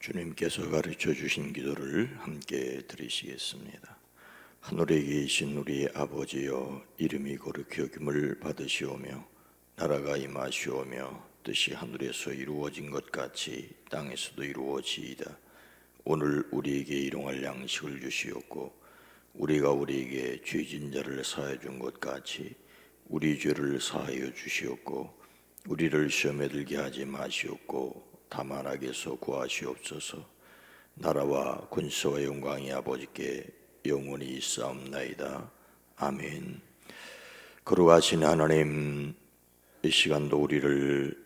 주님께서 가르쳐 주신 기도를 함께 드리시겠습니다. 하늘에 계신 우리 아버지여, 이름이 거룩히 여김을 받으시오며 나라가 임하시오며 뜻이 하늘에서 이루어진 것 같이 땅에서도 이루어지이다. 오늘 우리에게 일용할 양식을 주시옵고 우리가 우리에게 죄진 자를 사하여 준 것 같이 우리 죄를 사하여 주시옵고 우리를 시험에 들게 하지 마시옵고 다만 악에서 구하시옵소서. 나라와 권세와 영광이 아버지께 영원히 있사옵나이다. 아멘. 거룩하신 하나님, 이 시간도 우리를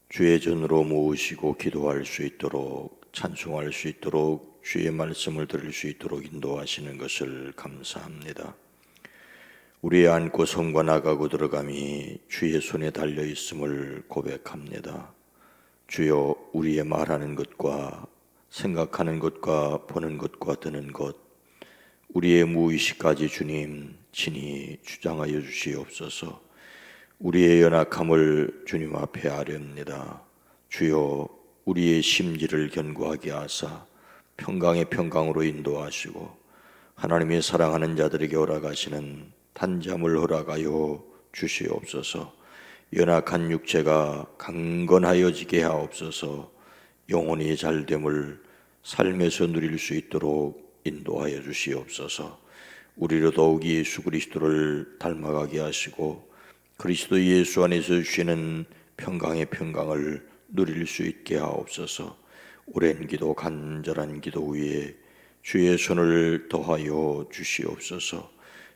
주의 전으로 모으시고 기도할 수 있도록, 찬송할 수 있도록, 주의 말씀을 들을 수 있도록 인도하시는 것을 감사합니다. 우리의 안고 성과 나가고 들어감이 주의 손에 달려 있음을 고백합니다. 주여, 우리의 말하는 것과 생각하는 것과 보는 것과 드는 것, 우리의 무의식까지 주님 친히 주장하여 주시옵소서. 우리의 연약함을 주님 앞에 아뢰옵니다. 주여, 우리의 심지를 견고하게 하사 평강의 평강으로 인도하시고 하나님의 사랑하는 자들에게 허락하시는 단잠을 허락하여 주시옵소서. 연약한 육체가 강건하여지게 하옵소서. 영혼이 잘됨을 삶에서 누릴 수 있도록 인도하여 주시옵소서. 우리로 더욱 예수 그리스도를 닮아가게 하시고 그리스도 예수 안에서 주시는 평강의 평강을 누릴 수 있게 하옵소서. 오랜 기도, 간절한 기도 위에 주의 손을 더하여 주시옵소서.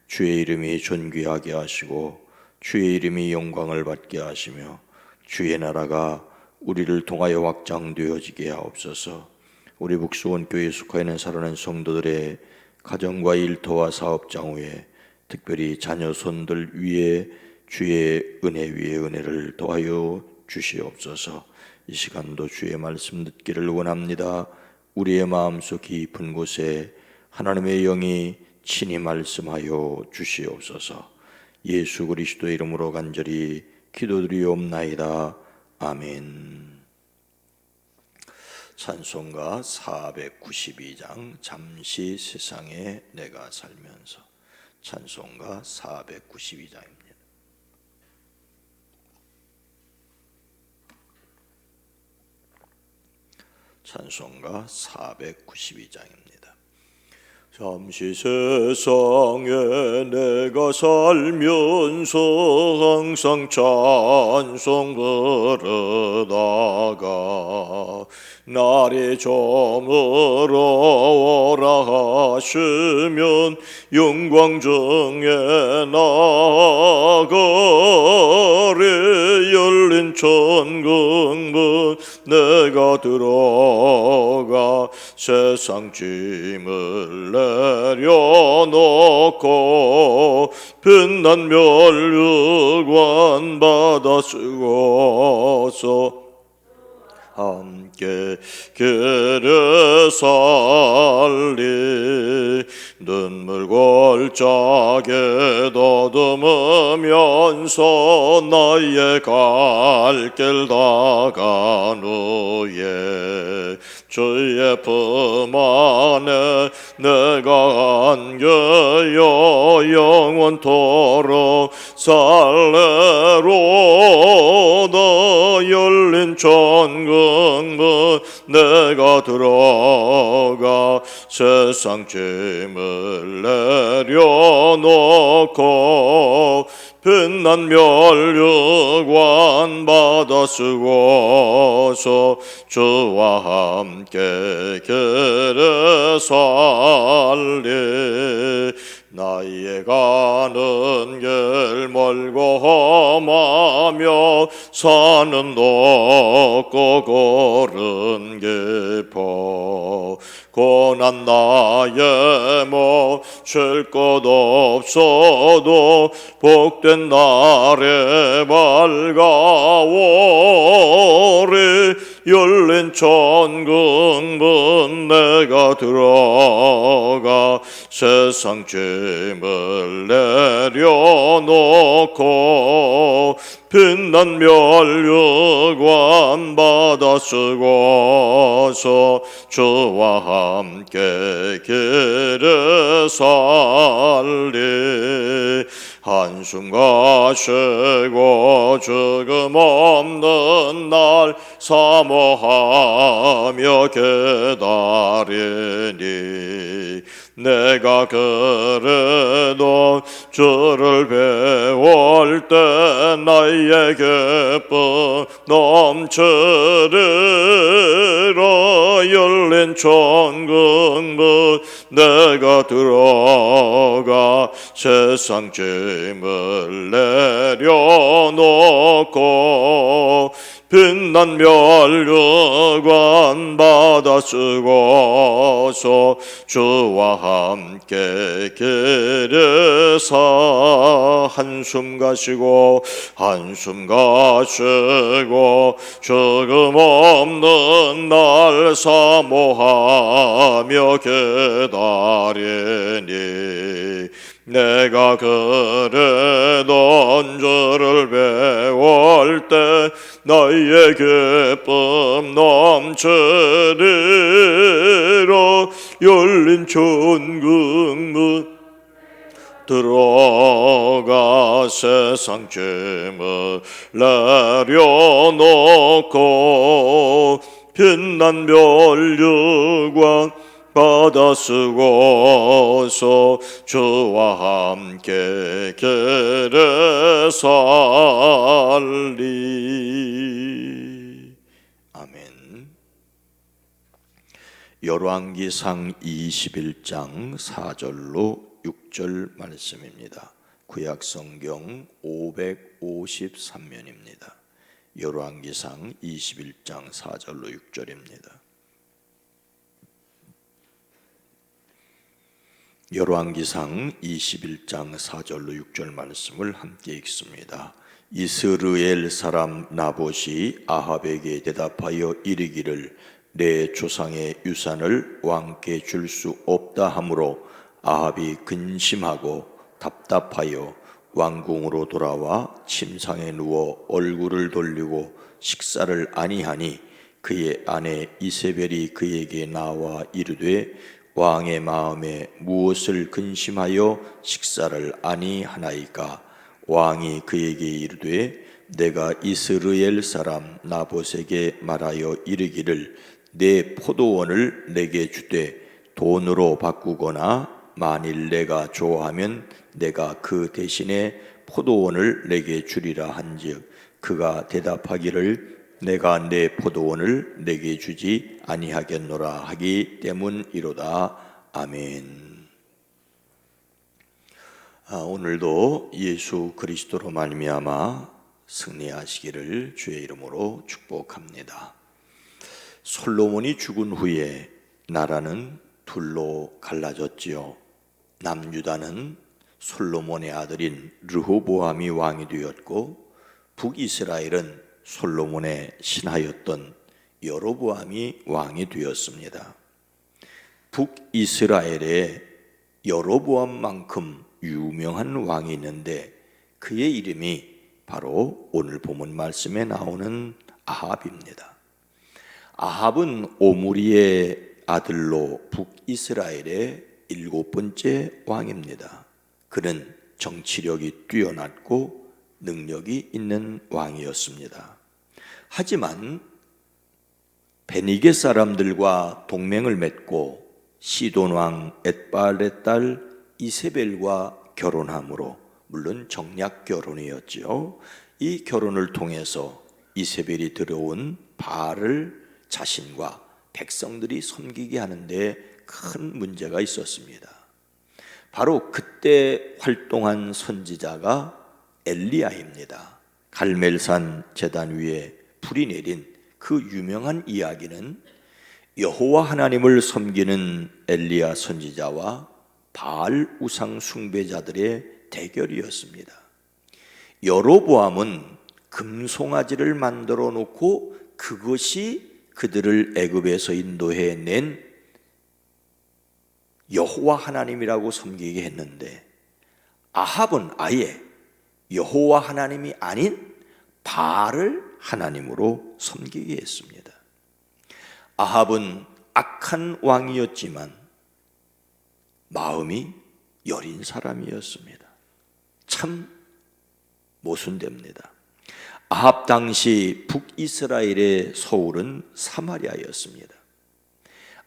주의 이름이 존귀하게 하시고 주의 이름이 영광을 받게 하시며 주의 나라가 우리를 통하여 확장되어지게 하옵소서. 우리 북수원교회에 속하 있는 살아난 성도들의 가정과 일터와 사업장 위에, 특별히 자녀 손들 위에 주의 은혜 위에 은혜를 더하여 주시옵소서. 이 시간도 주의 말씀 듣기를 원합니다. 우리의 마음속 깊은 곳에 하나님의 영이 친히 말씀하여 주시옵소서. 예수 그리스도의 이름으로 간절히 기도드리옵나이다. 아멘. 찬송가 492장 잠시 세상에 내가 살면서. 찬송가 492장입니다. 찬송가 492장입니다. 잠시 세상에 내가 살면서 항상 찬송 부르다가 날이 저물어오라 하시면 영광 중에 나가리. 열린 천국문 내가 들어가 세상 짐을 내려놓고 빛난 멸류관 받아 쓰고서 함께 길을 살리. 눈물 골짜기에 더듬으면서 나의 갈 길 다간 후에 주의 품 안에 내가 안겨요. 영원토록 살래로다. 열린 천국문 내가 들어가 세상 짐을 내려놓고 빛난 멸류관 받아 쓰고서 주와 함께 길을 살리. 나의 가는 길 멀고 험하며 산은 높고 고른 깊어 고난 나의 멈출 것 없어도 복된 날에 밝아오리. 열린 천국문 내가 들어가 세상 짐을 내려놓고 빛난 멸류관 받아 쓰고서 주와 함께 길을 살리 한숨과 쉬고 죽음 없는 날 사모하며 기다리니 내가 그래도 주를 배울 때 나의 기쁨 넘치리라. 열린 천국문 내가 들어가 세상 짐을 내려놓고 빛난 멸류관 받아 쓰고서 주와 함께 길에서 한숨 가시고 죽음 없는 날 사모하며 기다리니 내가 그래도 주를 배울 때 나의 기쁨 넘치리라. 열린 천국문 들어가 세상 짐을 내려놓고 빛난 멸류관 받아 쓰고서 주와 함께 길에 살리. 아멘. 열왕기상 21장 4절로 6절 말씀입니다. 구약성경 553면입니다. 열왕기상 21장 4절로 6절입니다. 열왕기상 21장 4절로 6절 말씀을 함께 읽습니다. 이스라엘 사람 나봇이 아합에게 대답하여 이르기를 내 조상의 유산을 왕께 줄 수 없다 하므로 아합이 근심하고 답답하여 왕궁으로 돌아와 침상에 누워 얼굴을 돌리고 식사를 아니하니 그의 아내 이세벨이 그에게 나와 이르되 왕의 마음에 무엇을 근심하여 식사를 아니하나이까? 왕이 그에게 이르되 내가 이스라엘 사람 나봇에게 말하여 이르기를 내 포도원을 내게 주되 돈으로 바꾸거나 만일 내가 좋아하면 내가 그 대신에 포도원을 내게 주리라 한즉 그가 대답하기를 내가 내 포도원을 내게 주지 아니하겠노라 하기 때문이로다. 아멘. 오늘도 예수 그리스도로 말미암아 승리하시기를 주의 이름으로 축복합니다. 솔로몬이 죽은 후에 나라는 둘로 갈라졌지요. 남유다는 솔로몬의 아들인 르호보암이 왕이 되었고 북이스라엘은 솔로몬의 신하였던 여로보암이 왕이 되었습니다. 북이스라엘에 여로보암만큼 유명한 왕이 있는데 그의 이름이 바로 오늘 본문 말씀에 나오는 아합입니다. 아합은 오므리의 아들로 북이스라엘의 7번째 왕입니다. 그는 정치력이 뛰어났고 능력이 있는 왕이었습니다. 하지만 베니게 사람들과 동맹을 맺고 시돈 왕 엣발의 딸 이세벨과 결혼함으로, 물론 정략 결혼이었지요. 이 결혼을 통해서 이세벨이 들어온 바알을 자신과 백성들이 섬기게 하는데 큰 문제가 있었습니다. 바로 그때 활동한 선지자가 엘리야입니다. 갈멜산 제단 위에 불이 내린 그 유명한 이야기는 여호와 하나님을 섬기는 엘리야 선지자와 바알 우상 숭배자들의 대결이었습니다. 여로보암은 금송아지를 만들어 놓고 그것이 그들을 애굽에서 인도해 낸 여호와 하나님이라고 섬기게 했는데, 아합은 아예 여호와 하나님이 아닌 바알을 하나님으로 섬기게 했습니다. 아합은 악한 왕이었지만 마음이 여린 사람이었습니다. 참 모순됩니다. 아합 당시 북이스라엘의 서울은 사마리아였습니다.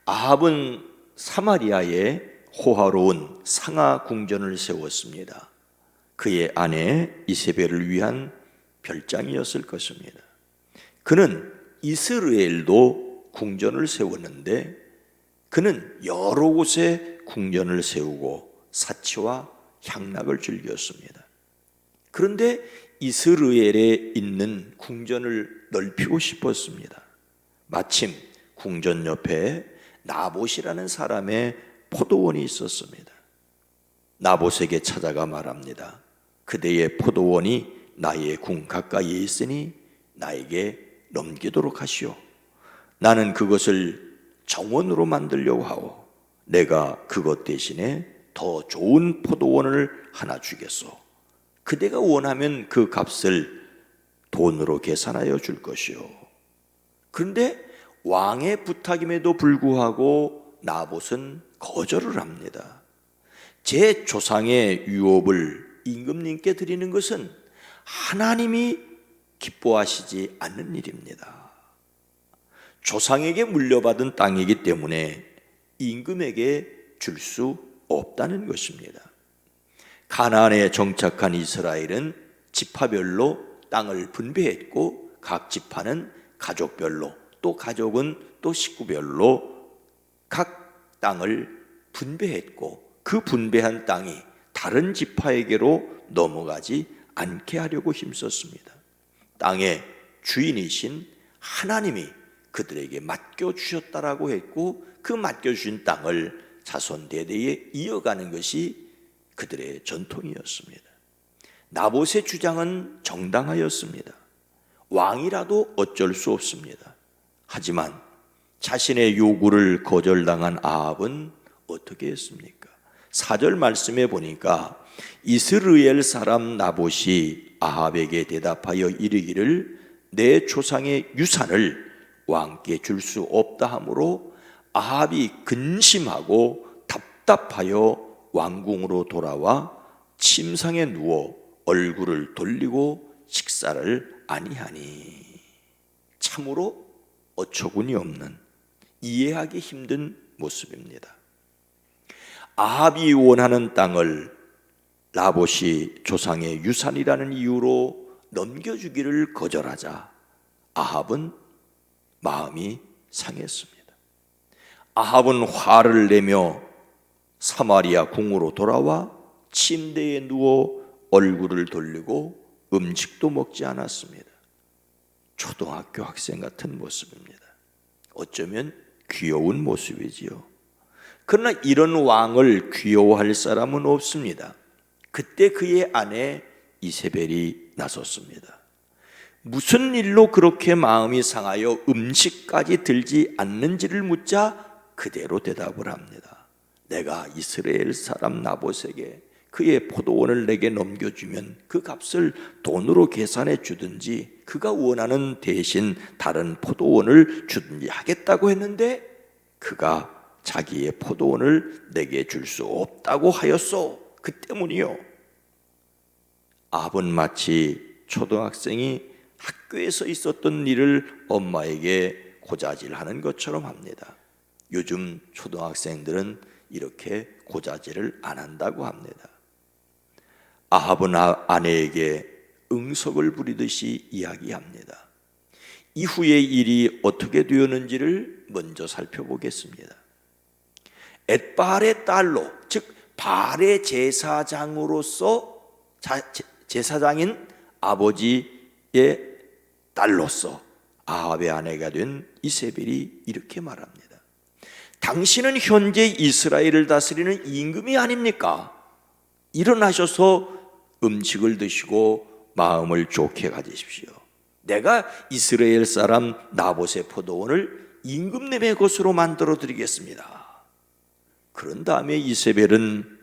아합은 사마리아에 호화로운 상하 궁전을 세웠습니다. 그의 아내 이세벨을 위한 별장이었을 것입니다. 그는 이스라엘도 궁전을 세웠는데 그는 여러 곳에 궁전을 세우고 사치와 향락을 즐겼습니다. 그런데 이스라엘에 있는 궁전을 넓히고 싶었습니다. 마침 궁전 옆에 나봇이라는 사람의 포도원이 있었습니다. 나봇에게 찾아가 말합니다. 그대의 포도원이 나의 궁 가까이에 있으니 나에게 넘기도록 하시오. 나는 그것을 정원으로 만들려고 하오. 내가 그것 대신에 더 좋은 포도원을 하나 주겠소. 그대가 원하면 그 값을 돈으로 계산하여 줄 것이오. 그런데 왕의 부탁임에도 불구하고 나봇은 거절을 합니다. 제 조상의 유업을 임금님께 드리는 것은 하나님이 기뻐하시지 않는 일입니다. 조상에게 물려받은 땅이기 때문에 임금에게 줄 수 없다는 것입니다. 가나안에 정착한 이스라엘은 지파별로 땅을 분배했고 각 지파는 가족별로 또 가족은 또 식구별로 각 땅을 분배했고 그 분배한 땅이 다른 지파에게로 넘어가지 않게 하려고 힘썼습니다. 땅의 주인이신 하나님이 그들에게 맡겨주셨다라고 했고 그 맡겨주신 땅을 자손 대대에 이어가는 것이 그들의 전통이었습니다. 나봇의 주장은 정당하였습니다. 왕이라도 어쩔 수 없습니다. 하지만 자신의 요구를 거절당한 아합은 어떻게 했습니까? 4절 말씀에 보니까 이스라엘 사람 나봇이 아합에게 대답하여 이르기를 내 조상의 유산을 왕께 줄 수 없다 하므로 아합이 근심하고 답답하여 왕궁으로 돌아와 침상에 누워 얼굴을 돌리고 식사를 아니하니. 참으로 어처구니 없는, 이해하기 힘든 모습입니다. 아합이 원하는 땅을 나봇이 조상의 유산이라는 이유로 넘겨주기를 거절하자 아합은 마음이 상했습니다. 아합은 화를 내며 사마리아 궁으로 돌아와 침대에 누워 얼굴을 돌리고 음식도 먹지 않았습니다. 초등학교 학생 같은 모습입니다. 어쩌면 귀여운 모습이지요. 그러나 이런 왕을 귀여워할 사람은 없습니다. 그때 그의 아내 이세벨이 나섰습니다. 무슨 일로 그렇게 마음이 상하여 음식까지 들지 않는지를 묻자 그대로 대답을 합니다. 내가 이스라엘 사람 나봇에게 그의 포도원을 내게 넘겨주면 그 값을 돈으로 계산해 주든지 그가 원하는 대신 다른 포도원을 주든지 하겠다고 했는데 그가 자기의 포도원을 내게 줄 수 없다고 하였소. 그 때문이요. 아합은 마치 초등학생이 학교에서 있었던 일을 엄마에게 고자질하는 것처럼 합니다. 요즘 초등학생들은 이렇게 고자질을 안 한다고 합니다. 아합은 아내에게 응석을 부리듯이 이야기합니다. 이후의 일이 어떻게 되었는지를 먼저 살펴보겠습니다. 엣바알의 딸로, 즉 바알의 제사장으로서 제사장인 아버지의 딸로서 아합의 아내가 된 이세벨이 이렇게 말합니다. 당신은 현재 이스라엘을 다스리는 임금이 아닙니까? 일어나셔서 음식을 드시고 마음을 좋게 가지십시오. 내가 이스라엘 사람 나봇의 포도원을 임금님의 것으로 만들어 드리겠습니다. 그런 다음에 이세벨은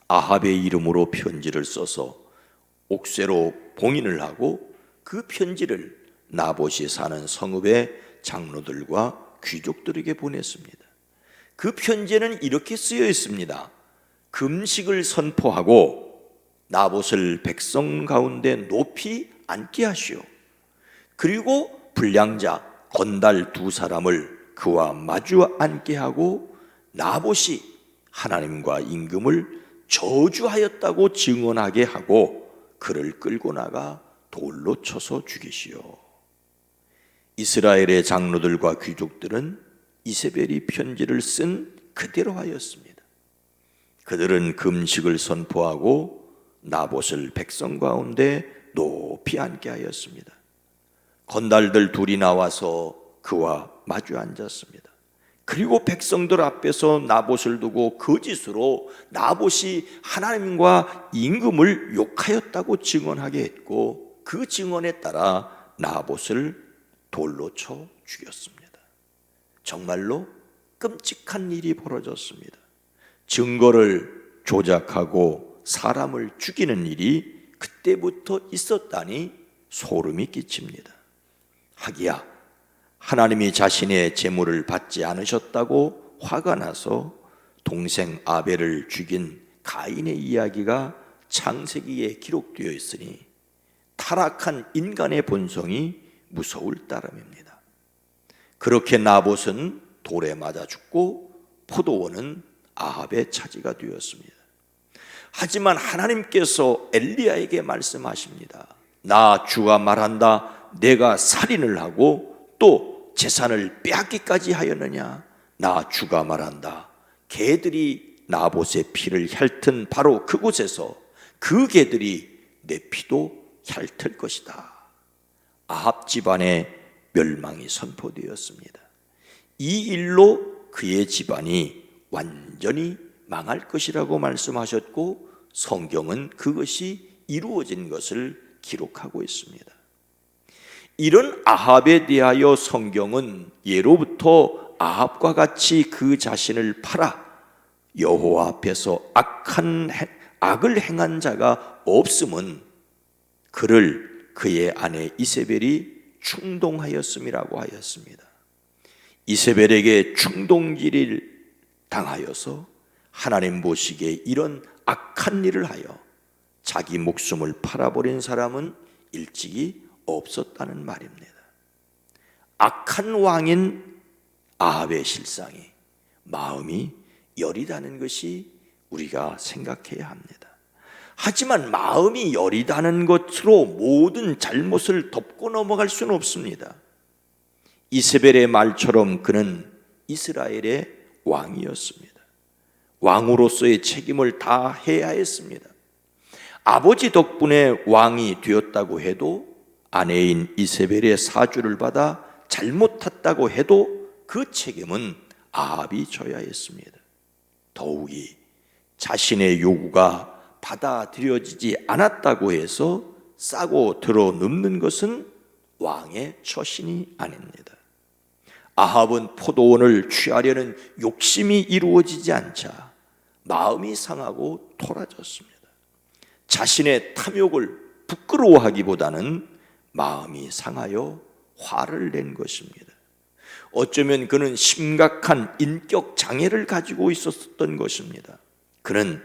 아합의 이름으로 편지를 써서 옥새로 봉인을 하고 그 편지를 나봇이 사는 성읍의 장로들과 귀족들에게 보냈습니다. 그 편지에는 이렇게 쓰여 있습니다. 금식을 선포하고 나봇을 백성 가운데 높이 앉게 하시오. 그리고 불량자 건달 2사람을 그와 마주 앉게 하고 나봇이 하나님과 임금을 저주하였다고 증언하게 하고 그를 끌고 나가 돌로 쳐서 죽이시오. 이스라엘의 장로들과 귀족들은 이세벨이 편지를 쓴 그대로 하였습니다. 그들은 금식을 선포하고 나봇을 백성 가운데 높이 앉게 하였습니다. 건달들 2이 나와서 그와 마주 앉았습니다. 그리고 백성들 앞에서 나봇을 두고 거짓으로 나봇이 하나님과 임금을 욕하였다고 증언하게 했고 그 증언에 따라 나봇을 돌로 쳐 죽였습니다. 정말로 끔찍한 일이 벌어졌습니다. 증거를 조작하고 사람을 죽이는 일이 그때부터 있었다니 소름이 끼칩니다. 하기야 하나님이 자신의 제물을 받지 않으셨다고 화가 나서 동생 아벨을 죽인 가인의 이야기가 창세기에 기록되어 있으니 타락한 인간의 본성이 무서울 따름입니다. 그렇게 나봇은 돌에 맞아 죽고 포도원은 아합의 차지가 되었습니다. 하지만 하나님께서 엘리야에게 말씀하십니다. 나 주가 말한다. 내가 살인을 하고 또 재산을 빼앗기까지 하였느냐? 나 주가 말한다. 개들이 나봇의 피를 핥은 바로 그곳에서 그 개들이 내 피도 핥을 것이다. 아합 집안의 멸망이 선포되었습니다. 이 일로 그의 집안이 완전히 망할 것이라고 말씀하셨고 성경은 그것이 이루어진 것을 기록하고 있습니다. 이런 아합에 대하여 성경은 예로부터 아합과 같이 그 자신을 팔아 여호와 앞에서 악을 행한 자가 없음은 그를 그의 아내 이세벨이 충동하였음이라고 하였습니다. 이세벨에게 충동질을 당하여서 하나님 보시기에 이런 악한 일을 하여 자기 목숨을 팔아버린 사람은 일찍이 없었다는 말입니다. 악한 왕인 아합의 실상이 마음이 여리다는 것이 우리가 생각해야 합니다. 하지만 마음이 여리다는 것으로 모든 잘못을 덮고 넘어갈 수는 없습니다. 이세벨의 말처럼 그는 이스라엘의 왕이었습니다. 왕으로서의 책임을 다 해야 했습니다. 아버지 덕분에 왕이 되었다고 해도 아내인 이세벨의 사주를 받아 잘못했다고 해도 그 책임은 아합이 져야 했습니다. 더욱이 자신의 요구가 받아들여지지 않았다고 해서 싸고 들어눕는 것은 왕의 처신이 아닙니다. 아합은 포도원을 취하려는 욕심이 이루어지지 않자 마음이 상하고 토라졌습니다. 자신의 탐욕을 부끄러워하기보다는 마음이 상하여 화를 낸 것입니다. 어쩌면 그는 심각한 인격 장애를 가지고 있었던 것입니다. 그는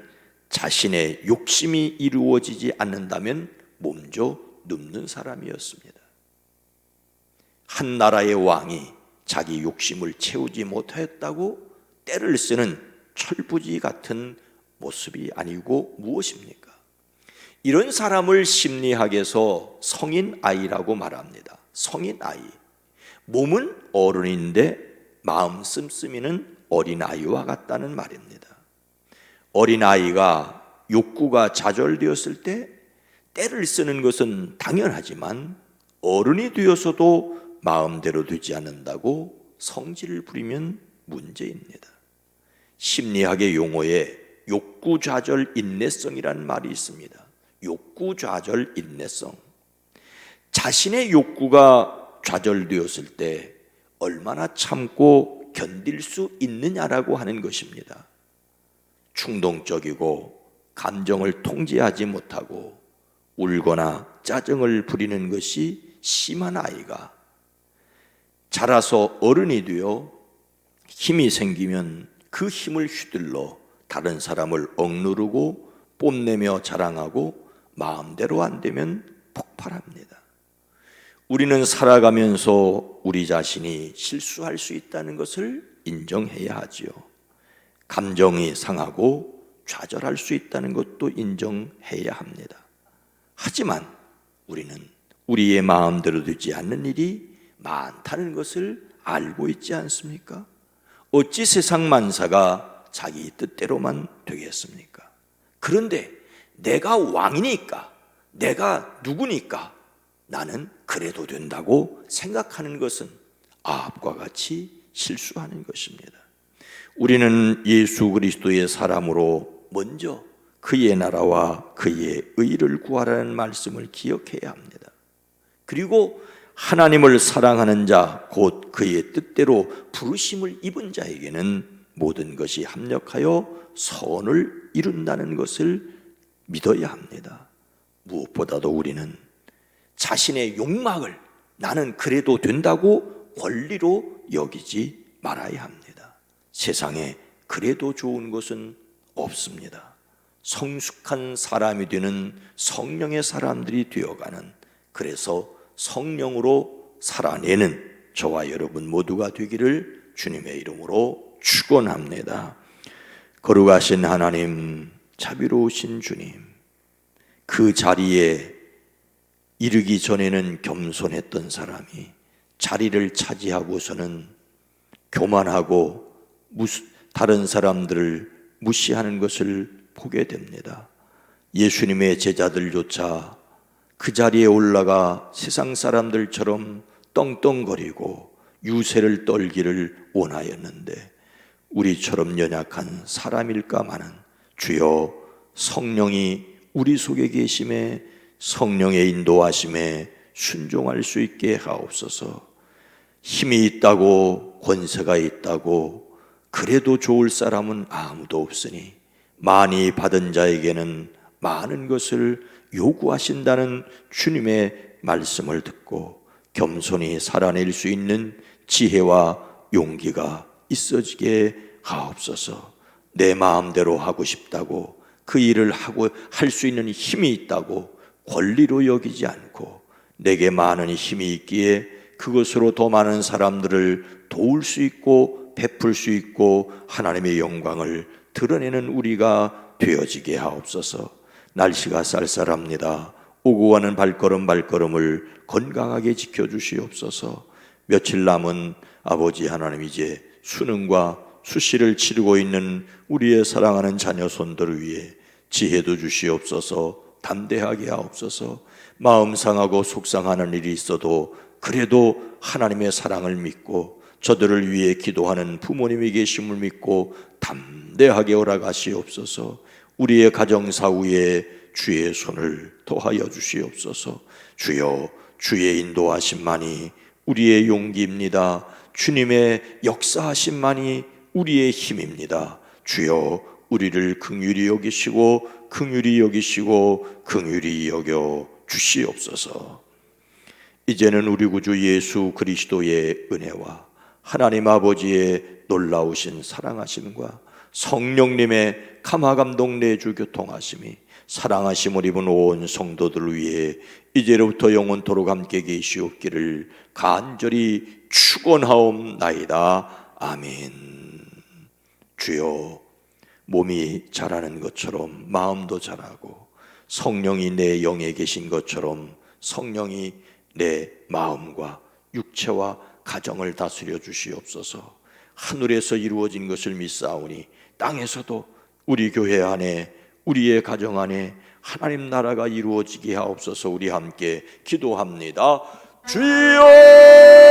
자신의 욕심이 이루어지지 않는다면 몸져 눕는 사람이었습니다. 한 나라의 왕이 자기 욕심을 채우지 못하였다고 때를 쓰는 철부지 같은 모습이 아니고 무엇입니까? 이런 사람을 심리학에서 성인 아이라고 말합니다. 성인 아이. 몸은 어른인데 마음 씀씀이는 어린 아이와 같다는 말입니다. 어린 아이가 욕구가 좌절되었을 때 때를 쓰는 것은 당연하지만 어른이 되어서도 마음대로 되지 않는다고 성질을 부리면 문제입니다. 심리학의 용어에 욕구좌절 인내성이라는 말이 있습니다. 욕구좌절 인내성. 자신의 욕구가 좌절되었을 때 얼마나 참고 견딜 수 있느냐라고 하는 것입니다. 충동적이고 감정을 통제하지 못하고 울거나 짜증을 부리는 것이 심한 아이가 자라서 어른이 되어 힘이 생기면 그 힘을 휘둘러 다른 사람을 억누르고 뽐내며 자랑하고 마음대로 안 되면 폭발합니다. 우리는 살아가면서 우리 자신이 실수할 수 있다는 것을 인정해야 하지요. 감정이 상하고 좌절할 수 있다는 것도 인정해야 합니다. 하지만 우리는 우리의 마음대로 되지 않는 일이 많다는 것을 알고 있지 않습니까? 어찌 세상 만사가 자기 뜻대로만 되겠습니까? 그런데 내가 왕이니까, 내가 누구니까 나는 그래도 된다고 생각하는 것은 아합과 같이 실수하는 것입니다. 우리는 예수 그리스도의 사람으로 먼저 그의 나라와 그의 의를 구하라는 말씀을 기억해야 합니다. 그리고 하나님을 사랑하는 자, 곧 그의 뜻대로 부르심을 입은 자에게는 모든 것이 합력하여 선을 이룬다는 것을 믿어야 합니다. 무엇보다도 우리는 자신의 욕망을 나는 그래도 된다고 권리로 여기지 말아야 합니다. 세상에 그래도 좋은 것은 없습니다. 성숙한 사람이 되는 성령의 사람들이 되어가는, 그래서 성령으로 살아내는 저와 여러분 모두가 되기를 주님의 이름으로 축원합니다. 거룩하신 하나님, 자비로우신 주님, 그 자리에 이르기 전에는 겸손했던 사람이 자리를 차지하고서는 교만하고 다른 사람들을 무시하는 것을 보게 됩니다. 예수님의 제자들조차 그 자리에 올라가 세상 사람들처럼 떵떵거리고 유세를 떨기를 원하였는데 우리처럼 연약한 사람일까마는 주여 성령이 우리 속에 계심에 성령의 인도하심에 순종할 수 있게 하옵소서. 힘이 있다고 권세가 있다고 그래도 좋을 사람은 아무도 없으니 많이 받은 자에게는 많은 것을 요구하신다는 주님의 말씀을 듣고 겸손히 살아낼 수 있는 지혜와 용기가 있어지게 하옵소서. 내 마음대로 하고 싶다고 그 일을 하고 할 수 있는 힘이 있다고 권리로 여기지 않고 내게 많은 힘이 있기에 그것으로 더 많은 사람들을 도울 수 있고 베풀 수 있고 하나님의 영광을 드러내는 우리가 되어지게 하옵소서. 날씨가 쌀쌀합니다. 오고 가는 발걸음을 건강하게 지켜주시옵소서. 며칠 남은 아버지 하나님, 이제 수능과 수시를 치르고 있는 우리의 사랑하는 자녀 손들을 위해 지혜도 주시옵소서. 담대하게 하옵소서. 마음 상하고 속상하는 일이 있어도 그래도 하나님의 사랑을 믿고 저들을 위해 기도하는 부모님이 계심을 믿고 담대하게 오라가시옵소서. 우리의 가정사 위에 주의 손을 더하여 주시옵소서. 주여, 주의 인도하심만이 우리의 용기입니다. 주님의 역사하심만이 우리의 힘입니다. 주여, 우리를 긍휼히 여기시고 긍휼히 여기시고 긍휼히 여겨 주시옵소서. 이제는 우리 구주 예수 그리스도의 은혜와 하나님 아버지의 놀라우신 사랑하심과 성령님의 감화감동 내주 교통하심이 사랑하심을 입은 온 성도들을 위해 이제로부터 영원토록 함께 계시옵기를 간절히 축원하옵나이다. 아멘. 주여, 몸이 자라는 것처럼 마음도 자라고 성령이 내 영에 계신 것처럼 성령이 내 마음과 육체와 가정을 다스려 주시옵소서. 하늘에서 이루어진 것을 믿사오니 땅에서도 우리 교회 안에 우리의 가정 안에 하나님 나라가 이루어지게 하옵소서. 우리 함께 기도합니다. 주여!